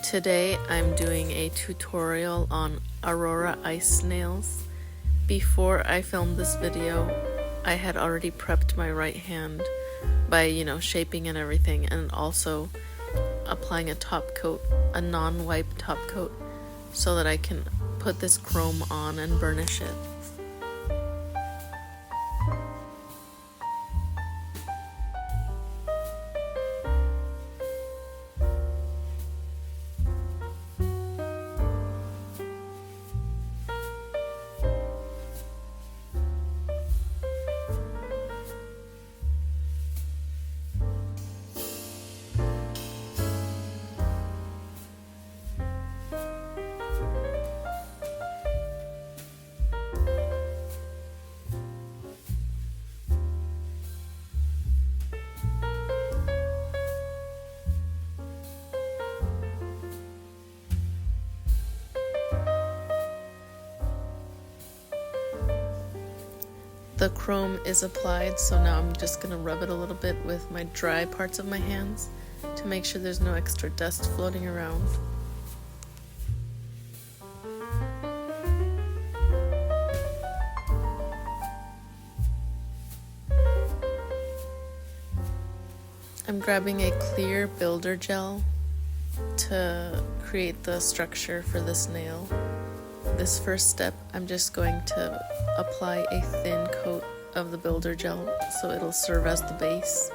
Today I'm doing a tutorial on Aurora ice nails. Before I filmed this video, I had already prepped my right hand by, shaping and everything, and also applying a top coat, a non-wipe top coat, so that I can put this chrome on and burnish it. The chrome is applied, so now I'm just going to rub it a little bit with my dry parts of my hands to make sure there's no extra dust floating around. I'm grabbing a clear builder gel to create the structure for this nail. This first step, I'm just going to apply a thin coat of the builder gel so it'll serve as the base.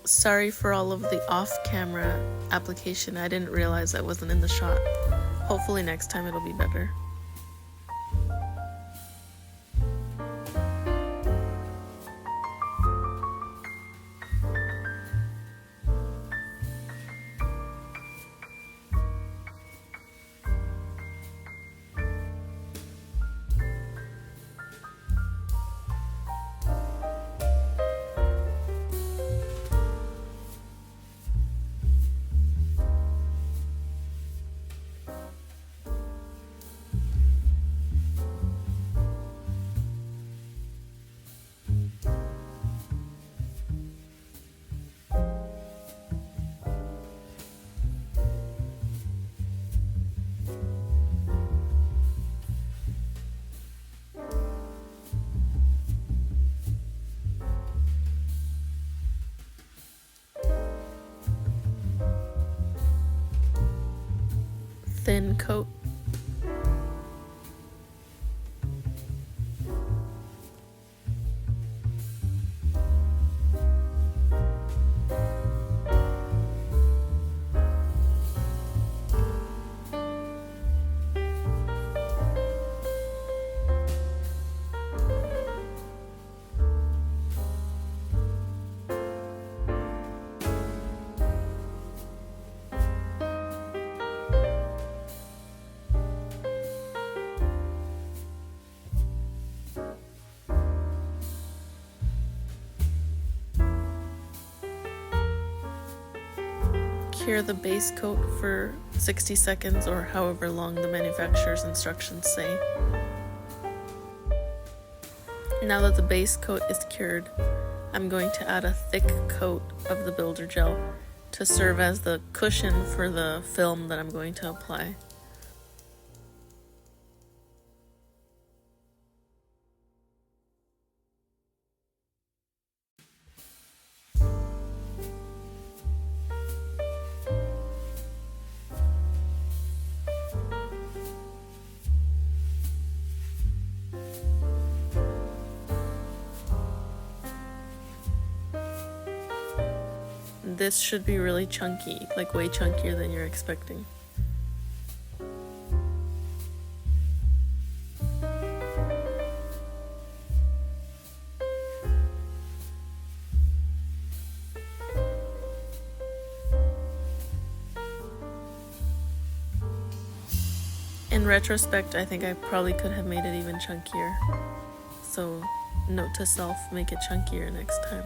Sorry for all of the off-camera application. I didn't realize I wasn't in the shot. Hopefully next time it'll be better. Thin coat. Cure the base coat for 60 seconds or however long the manufacturer's instructions say. Now that the base coat is cured, I'm going to add a thick coat of the builder gel to serve as the cushion for the film that I'm going to apply. this should be really chunky, like way chunkier than you're expecting. In retrospect, I think I probably could have made it even chunkier. So, note to self, make it chunkier next time.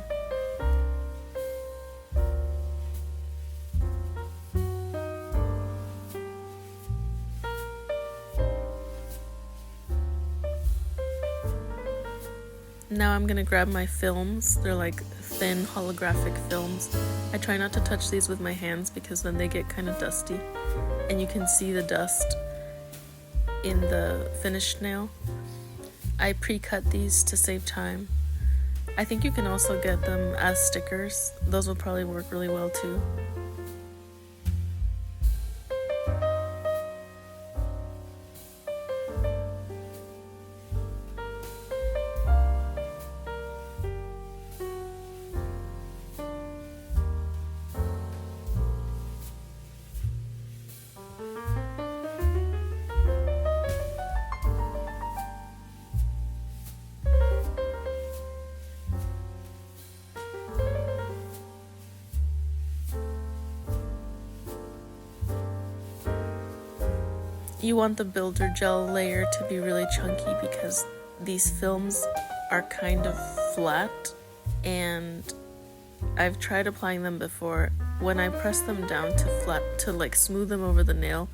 Now I'm gonna grab my films. They're like thin holographic films. I try not to touch these with my hands because then they get kind of dusty and you can see the dust in the finished nail. I pre-cut these to save time. I think you can also get them as stickers. Those will probably work really well too. You want the builder gel layer to be really chunky because these films are kind of flat, and I've tried applying them before. When I press them down to like smooth them over the nail,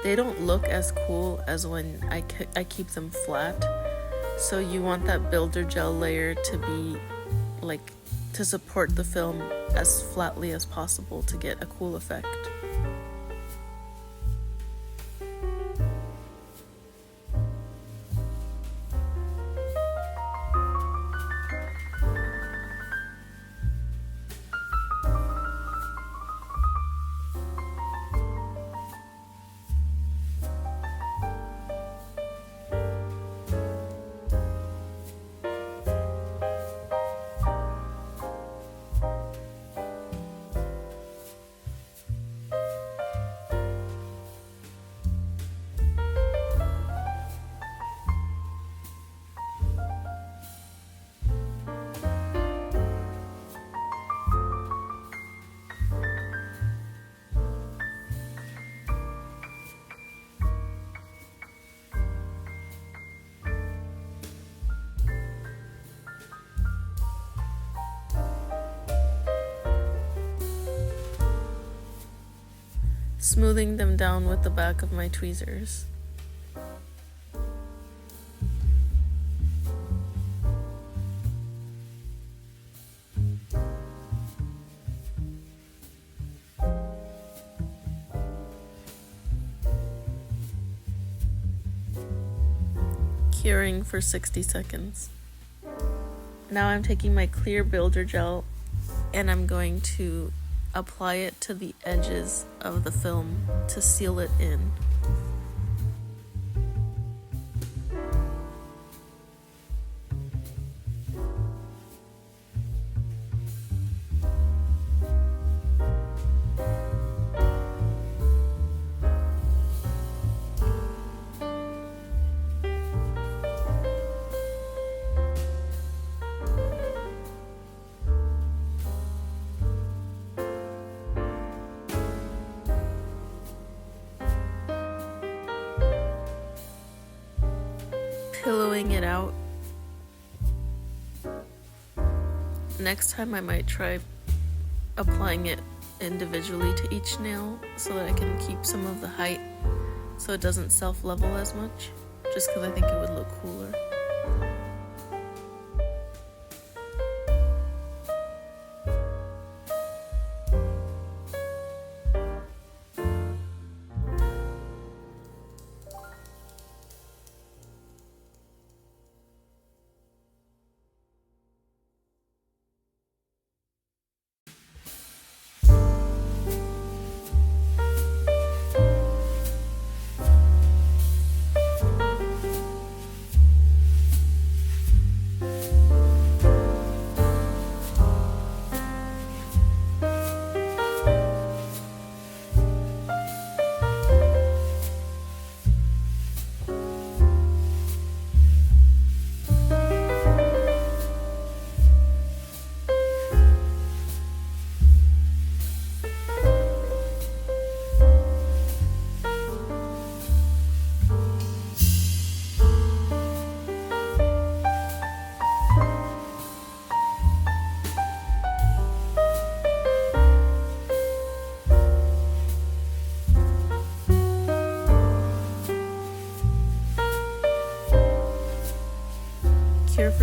they don't look as cool as when I keep them flat. So you want that builder gel layer to be like to support the film as flatly as possible to get a cool effect. Smoothing them down with the back of my tweezers. Curing for 60 seconds. Now I'm taking my clear builder gel and I'm going to apply it to the edges of the film to seal it in. Pillowing it out. Next time I might try applying it individually to each nail so that I can keep some of the height so it doesn't self-level as much, just because I think it would look cooler.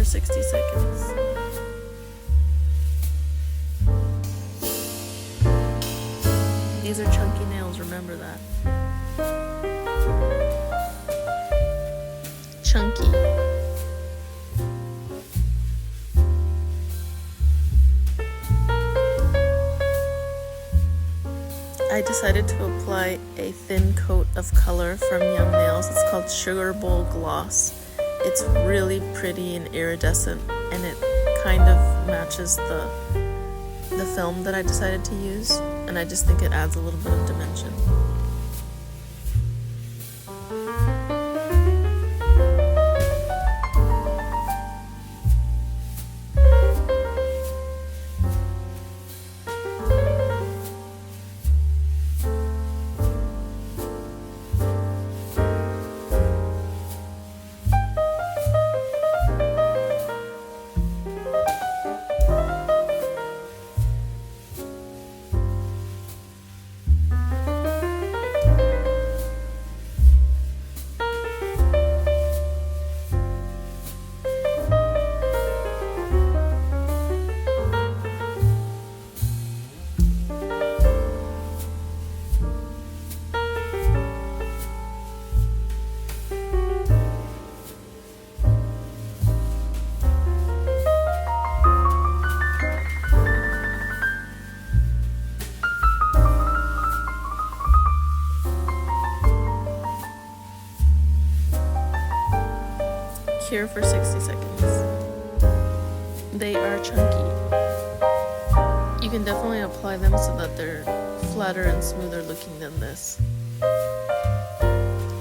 60 seconds. These are chunky nails, remember that. Chunky. I decided to apply a thin coat of color from Young Nails. It's called Sugar Bowl Gloss. It's really pretty and iridescent, and it kind of matches the film that I decided to use, and I just think it adds a little bit of dimension. Cure for 60 seconds. They are chunky. You can definitely apply them so that they're flatter and smoother looking than this.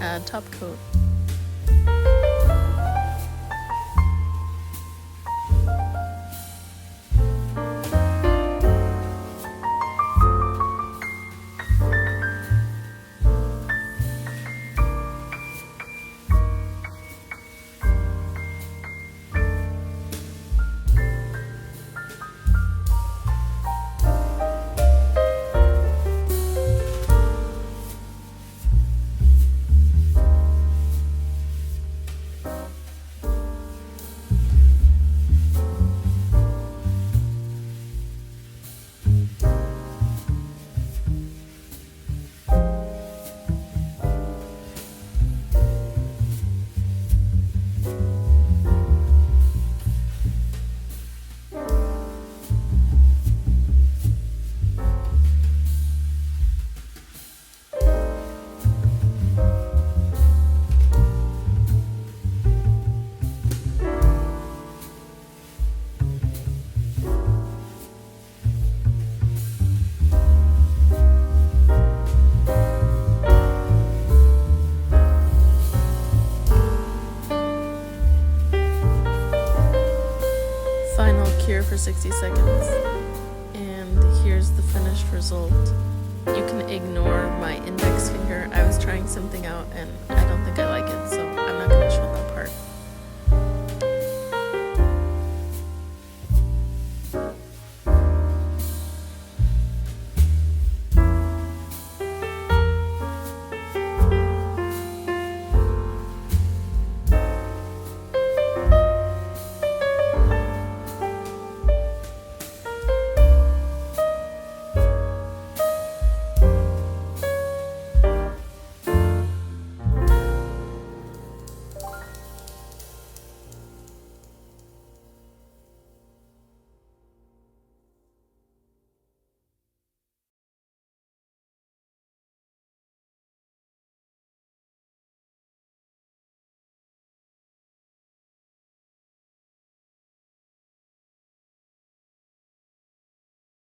Add top coat. Cure for 60 seconds, and here's the finished result. You can ignore my index finger. I was trying something out and